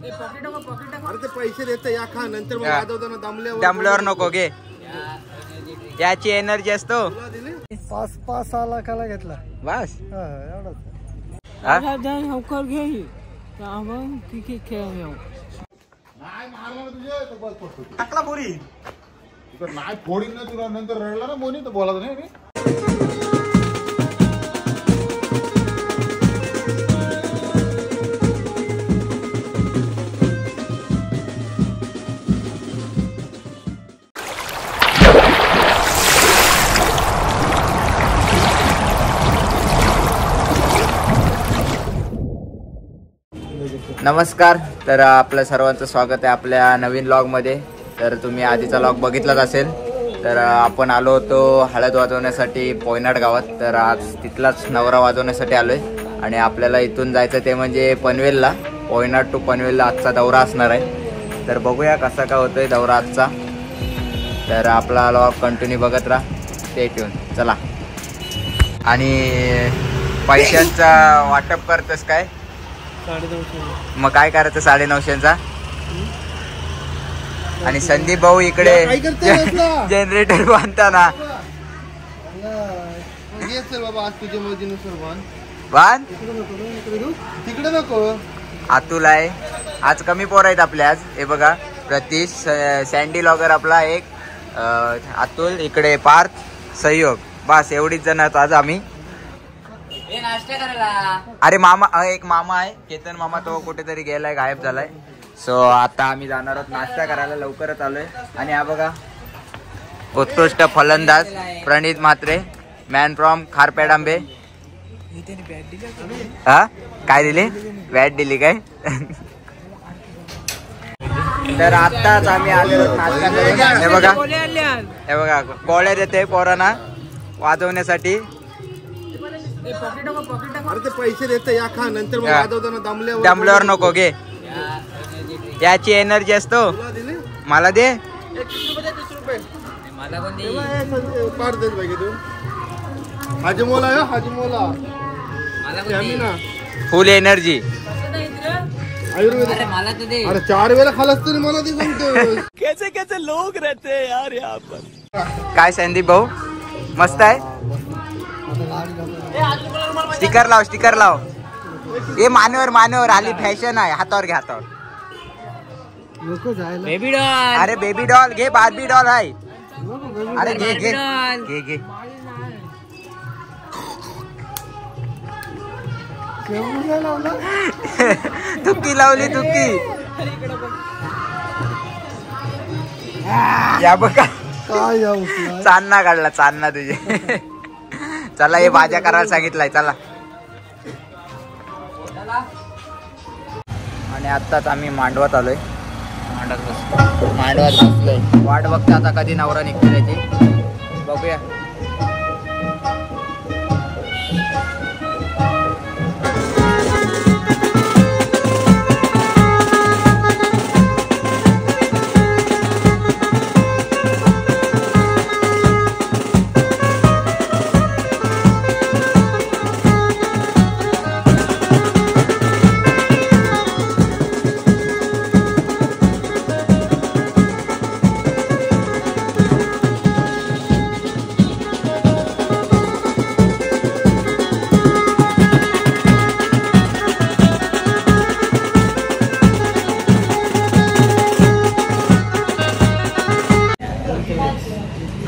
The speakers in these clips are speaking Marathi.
अरे ते पैसे देते या खा नंतर मग वाजवताना दमल्यावर नको घे, याची एनर्जी असतो. 5 लाखाला घेतला बस टाकला पोरी नाही फोडी ना तुला नंतर रडला ना मोनी तर बोलायचं नाही. नमस्कार. तर आपल्या सर्वांचं स्वागत आहे आपल्या नवीन व्लॉगमध्ये. तर तुम्ही आधीचा व्लॉग बघितलाच असेल. तर आपण आलो होतो हळद वाजवण्यासाठी पोयनाड गावात. तर आज तिथलाच नवरा वाजवण्यासाठी आलो आहे आणि आपल्याला इथून जायचं ते म्हणजे पनवेलला. पोयनाड टू पनवेलला आजचा दौरा असणार आहे. तर बघूया कसा का होतोय दौरा आजचा. तर आपला व्लॉग कंटिन्यू बघत राहा, स्टे ट्यून. चला. आणि पैशांचा वाटप करतोस काय? 950. मग काय करायचं 950चा? आणि संदीप भाऊ इकडे जनरेटर बांधताना बांध तिकडे नको. अतुल आहे आज, कमी पोर आहेत आपल्या आज. हे बघा प्रतीश, सँडी लॉगर आपला एक, अतुल इकडे, पार्थ, सहयोग. बस एवढीच जण आज आम्ही. अरे मामा, एक मामा आहे केतन मामा, तो कुठेतरी गेलाय, गायब झालाय. सो आता आम्ही जाणार आहोत नाश्ता करायला, लवकरच आलोय. आणि हा बघा उत्कृष्ट फलंदाज प्रणित म्हात्रे, मॅन फ्रॉम खारपेडांबे. हा काय दिली? बॅट दिली काय? तर आताच आम्ही आलेलो नाश्ता करायला. हे बघा, हे बघा गोळ्या देते पोरांना वाजवण्यासाठी. अरे ते पैसे देते या खा नंतर मग वाजवताना दमल्यावर नको घे, याची एनर्जी असतो. मला दे. 30 रुपये मला पण दे. पार दे भाई तू. हाजमोला आहे, हाजमोला मला पण दे. फुल एनर्जी आयुर्वेद. अरे मला तर दे. अरे 4 वेळा खालास तरी मला दे सांगतो. कैसे कैसे लोग रहते हैं यार यहाँ पर. काय संदीप भाऊ मस्त आहे. स्टिकर लाव, स्टिकर लाव. हे मानेवर, मानेवर आली फॅशन आहे. हातावर घे, हातावर. Baby doll. अरे बेबी डॉल घे, बार्बी डॉल आहे. अरे घे घे घे घे. तुक्की लावली, तुक्की. या बघा चांदणा काढला, चांदणा तुझे. चला हे भाज्या करायला सांगितलंय, चला. आणि आत्ताच आम्ही मांडवात आलोय. मांडवात बसलोय, वाट बघते आता कधी नवरा निघतो त्याची. बघूया.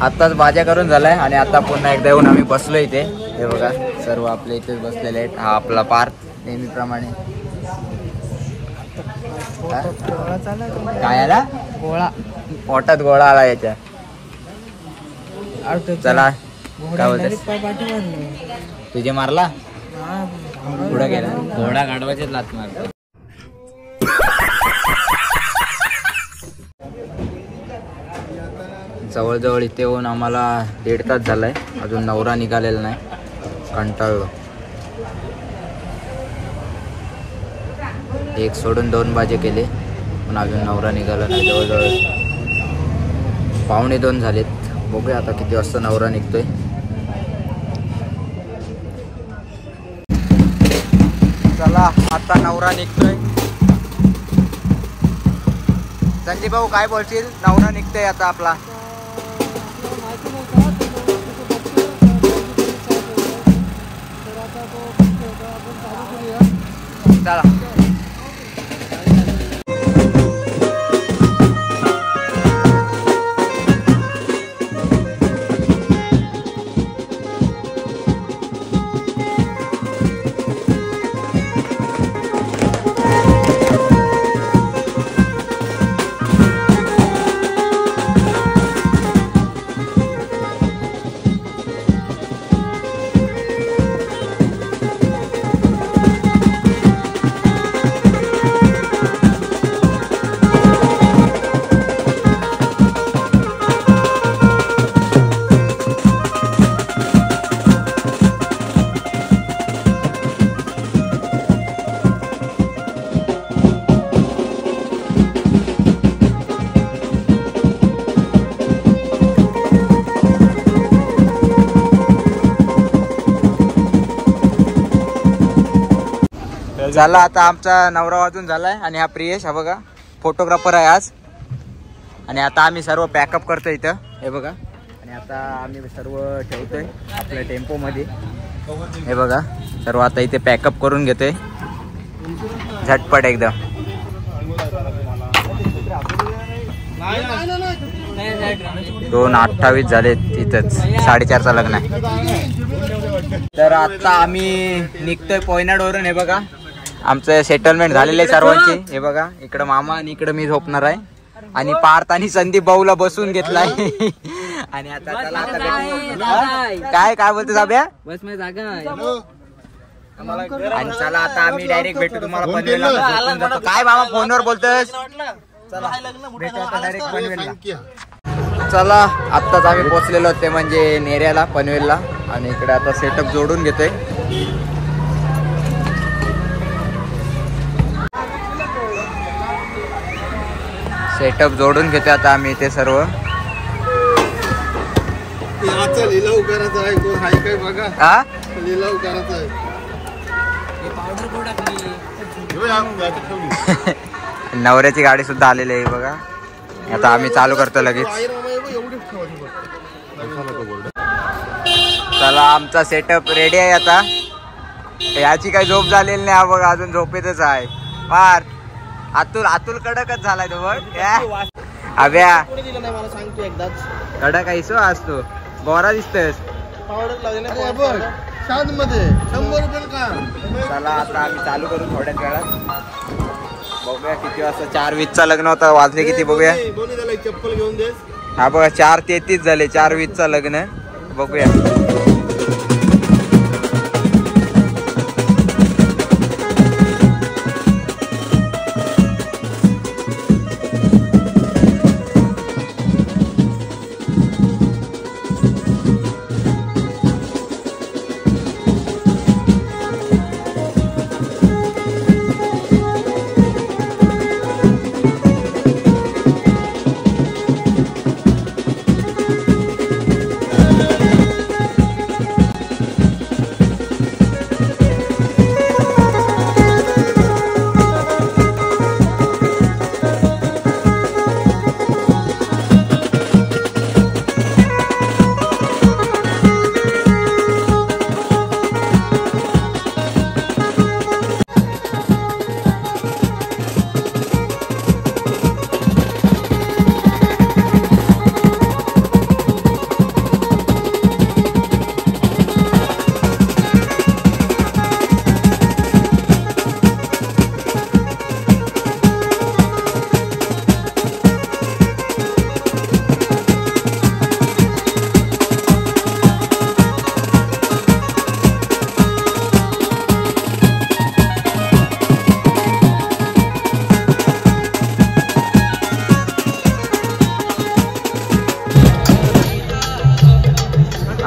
आत्ताच भाज्या करून झालाय आणि आता पुन्हा एकदा येऊन आम्ही बसलो इथे. हे बघा सर्व आपले इथेच बसलेले आहेत. हा आपला पार्थ नेहमीप्रमाणे. काय आला? गोळा. पोटात गोळा आला याच्या. चला काय बोलतोस? तुझे मारला? पुढे गेला घोडा, गाढवाचेच लात मारतो. जवळजवळ इथे येऊन आम्हाला 1.5 तास झालाय, अजून नवरा निघालेला नाही. कंटाळलो. एक सोडून 2 भाजे केले पण अजून नवरा निघाला नाही. जवळजवळ 1:45 झालेत. बघूया आता किती वाजता नवरा निघतोय. चला आता नवरा निघतोय. संदीप भाऊ काय बोलशील? नवरा निघतोय आता आपला. माहिती नव्हता तर आता तो आपण चालू करूया. चला. झाला आता आमचा नवरा वाजून झालाय आणि हा प्रियेश हा बघा फोटोग्राफर आहे आज. आणि आता आम्ही सर्व पॅकअप करतोय इथं हे बघा. आणि आता आम्ही सर्व ठेवतोय आपल्या टेम्पो मध्ये हे बघा. सर्व आता इथे पॅकअप करून घेतोय झटपट एकदम. 2:28 झाले तिथंच 4:30चा लग्न आहे. तर आता आम्ही निघतोय पोयनाड वरून हे बघा. आमचं सेटलमेंट झालेलं आहे सर्वांची हे बघा. इकडं मामा आणि इकडं मी झोपणार आहे. आणि पार्थ आणि संदीप भाऊला बसून घेतलाय. आणि आता काय काय बोलतो साब्या? बस मी जागा. आणि चला आता आम्ही डायरेक्ट भेटू तुम्हाला पनवेलला. काय मामा फोनवर बोलतोस? चला भेटू आता डायरेक्ट पनवेलला. चला आत्ताच आम्ही पोहोचलेलो ते म्हणजे नेऱ्याला पनवेलला. आणि इकडे आता सेटअप जोडून घेतोय. सेटअप जोडून घेतोय आता आम्ही इथे सर्व. लिलाव करायचा आहे. कोण हाय काय बघा. हा लिलाव करायचा आहे. नवऱ्याची गाडी सुद्धा आलेली आहे बघा. आता आम्ही चालू करतो लगेच. चला आमचा सेटअप रेडी आहे आता. याची काही झोप झालेली नाही बघा अजून झोपेतच आहे. फार अतुल कडकच झालाय तो बघ. अभ्या कडक आईसो आज तू गोरा दिसतोस. चला आता आम्ही चालू करू थोड्याच वेळात. बघूया किती वाजता. 4:20चा लग्न होता. वाजले किती बघूया. चप्पल घेऊन दे. हा बघा 4:33 झाले. 4:20चा लग्न बघूया.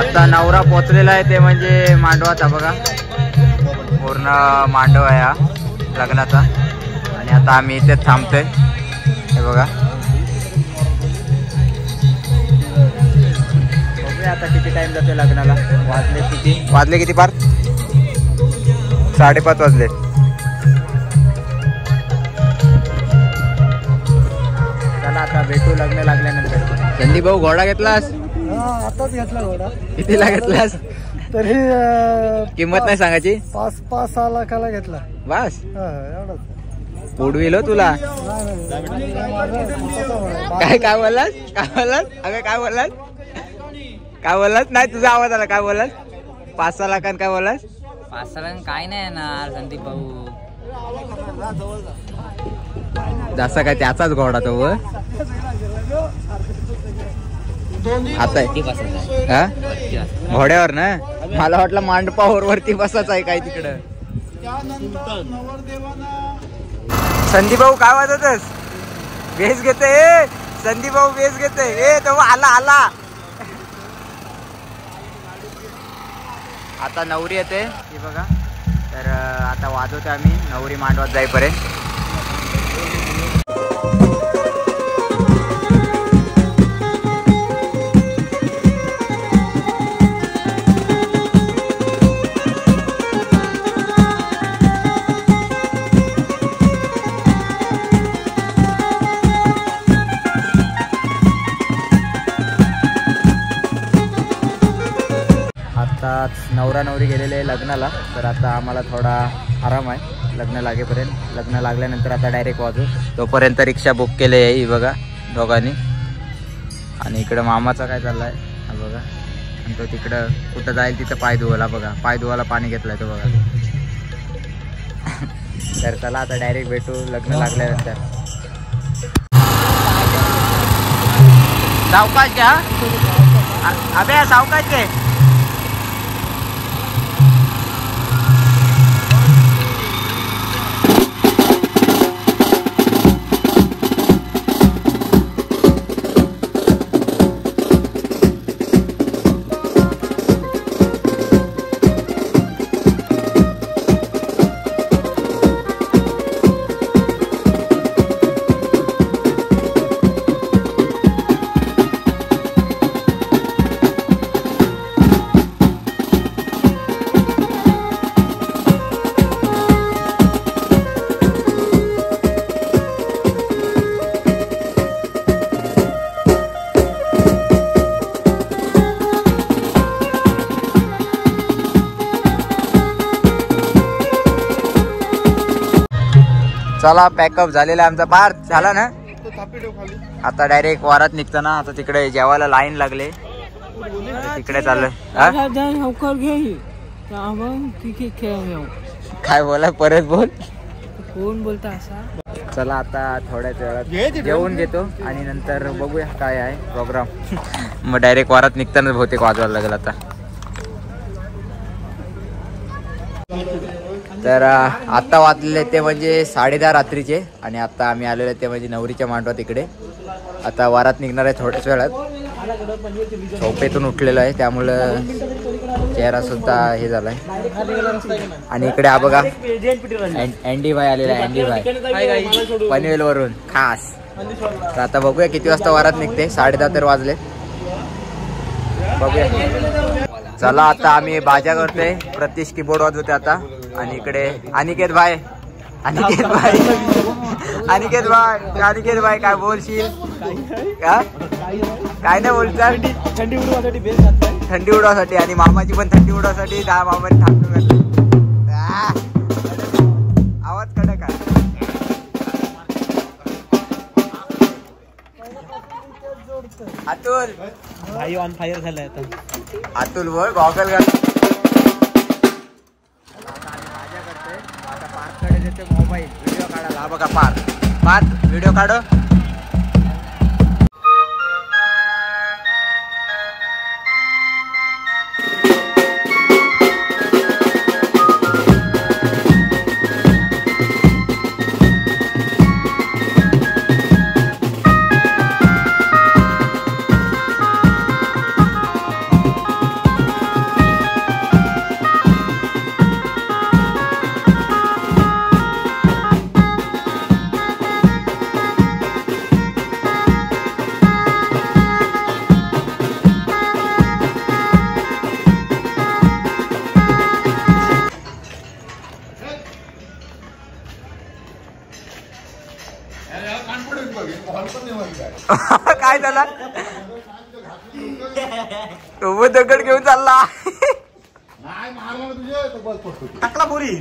आता नवरा पोचलेला आहे ते म्हणजे मांडवाचा बघा. पूर्ण मांडव आहे हा लग्नाचा. आणि आता आम्ही इथे थांबतोय हे बघा. बघूया आता किती टाइम जातोय लग्नाला. वाजले किती पार 5:30 वाजले. भेटू लग्न लागल्यानंतर. संदीप भाऊ घोडा घेतलास? आताच घेतला घोडा. कितीला घेतलास? तरी किंमत नाही सांगायची. 5-6 लाखाला घेतला. बस एवढाच उडविल हो तुला. काय बोललास? अगं काय बोललास? नाही तुझा आवाज आला. काय बोललास? 5-6 लाखांनी काय बोललास? 5-6 लाख काय नाही येणार संदीप भाऊ. जसा काय त्याचाच घोडा तो व आता हा घोड्यावर ना. मला वाटलं मांडपावर वरती बसाच आहे काय तिकडं. संदीप भाऊ काय वाजवतस? बेस घेते संदीप भाऊ, बेस घेते. ए तो आला. आता नवरी येते ही बघा. तर आता वाजवते आम्ही नवरी मांडवात जाईपर्यंत. नवरा नवरी गेलेले लग्नाला. तर आता आम्हाला थोडा आराम आहे लग्न लागेपर्यंत. लग्न लागल्यानंतर आता डायरेक्ट वाजू. तोपर्यंत रिक्षा बुक केली आहे ही बघा दोघांनी. आणि इकडं मामाचा काय चाललाय हा बघा. आणि तो तिकडं कुठं जाईल तिथं पाय धुवायला बघा. पाय धुवायला पाणी घेतलाय तो बघा. तर चला आता डायरेक्ट भेटू लग्न लागल्यानंतर. सावकाश घ्या अबे, सावकाश घे. चला पॅकअप झालेला आमचा पार्थ झाला ना. आता डायरेक्ट वारात निघताना आता तिकडे जेवायला लाईन लागले. तिकडे चाललोय. काय बोला परत बोल. कोण बोलता असा? चला आता थोड्याच वेळात जेवून घेतो आणि नंतर बघूया काय आहे प्रोग्राम. मग डायरेक्ट वारात निघताना बहुतेक वाजवायला लागेल आता. तर आत्ता वाजलेले ते म्हणजे 10:30 रात्रीचे. आणि आता आम्ही आलेले ते म्हणजे नवरीच्या मांडवा तिकडे. आता वारात निघणार आहे थोड्याच वेळात. झोपेतून उठलेलो आहे त्यामुळं चेहरा सुद्धा हे झालाय. आणि इकडे हा बघा अँडी भाई आलेला आहे. अँडी भाई पनवेल वरून खास. तर आता बघूया किती वाजता वारात निघते. 10:30 तर वाजले. बघूया. चला आता आम्ही बाजा करतोय. प्रतीश कीबोर्ड वाजवते आता. आणि इकडे अनिकेत भाई काय बोलशील? काय नाही बोलतात. थंडी उडवासाठी आणि मामाची पण थंडी उडवासाठी मामाने थांबून घातलं. आवाज कडक आहे. अतुल भाई ऑन फायर झालाय आता. अतुल वर गॉगल घाल. मोबाईल व्हिडिओ काढायला. हा बघा पार्थ व्हिडिओ काढ. कॉन्फिडन्स बघ बॉल पण नाही म्हणताय काय झाला तो दगड घेऊन चालला नाही मारला ना तुझे तो बॉल पडतो टाकला बोरी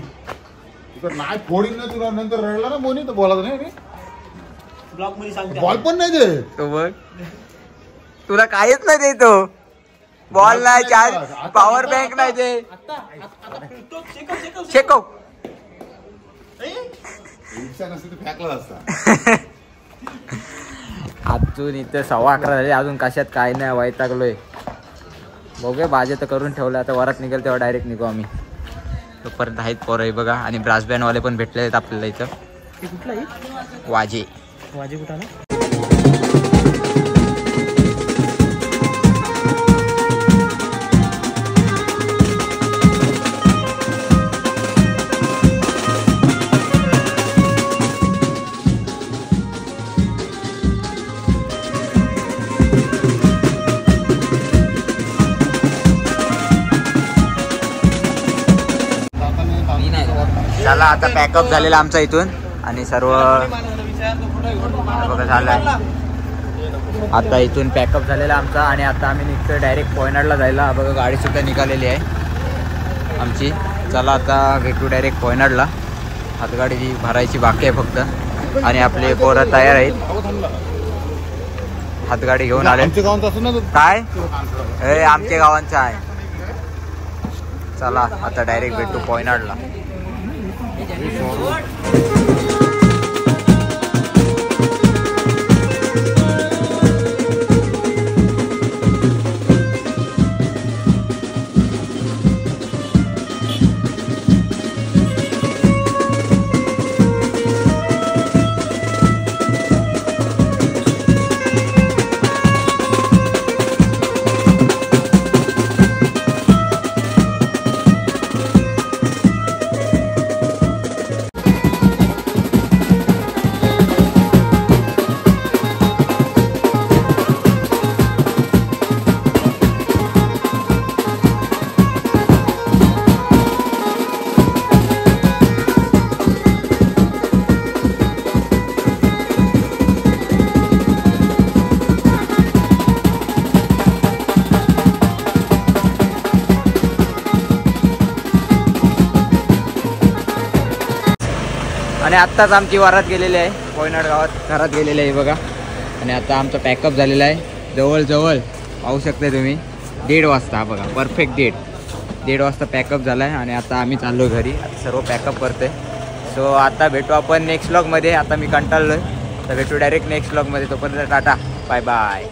तुला नाही फोडीन ना तुला नंतर रडला ना बोनी तर बोलायचं नाही रे ब्लॉक मध्ये सांगते बॉल पण नाही दे तो बघ तुला काहीच नाही देतो बॉल नाही चार्ज पॉवर बँक नाही ते शेकव इच्छा नसते तर फेकला असता अजून इथं 11:15 झाले अजून कशात काय नाही वैतागलोय बघूया भाजी तर करून ठेवलं आता वरात निघेल तेव्हा डायरेक्ट निघू आम्ही तोपर्यंत आहेत पोरं आहे बघा आणि ब्रास बँडवाले पण भेटले आहेत आपल्याला इथं कुठला आहे वाजे वाजे कुठं ना चला आता पॅकअप झालेला आमचा इथून आणि सर्व बघा झालंय आता इथून पॅकअप झालेला आमचा आणि आता आम्ही निघतो डायरेक्ट पोयनाडला जायला बघा गाडी सुद्धा निघालेली आहे आमची चला आता भेटू डायरेक्ट पोयनाडला हातगाडी भरायची बाकी आहे फक्त आणि आपले पोरं तयार आहेत हातगाडी घेऊन आले काय आमच्या गावांचं आहे चला आता डायरेक्ट भेटू पोयनाडला आणि आत्ताच आमची वरात गेलेली आहे पोयनाड गावात घरात गेलेली आहे बघा आणि आता आमचा पॅकअप झालेला आहे जवळ पाहू शकता तुम्ही 1:30 वाजता बघा परफेक्ट 1:30 वाजता पॅकअप झाला आहे आणि आता आम्ही चाललो घरी आता सर्व पॅकअप करते सो आता भेटू आपण नेक्स्ट व्लॉगमध्ये आता मी कंटाळलो आहे तर भेटू डायरेक्ट नेक्स्ट व्लॉगमध्ये तोपर्यंत टाटा बाय बाय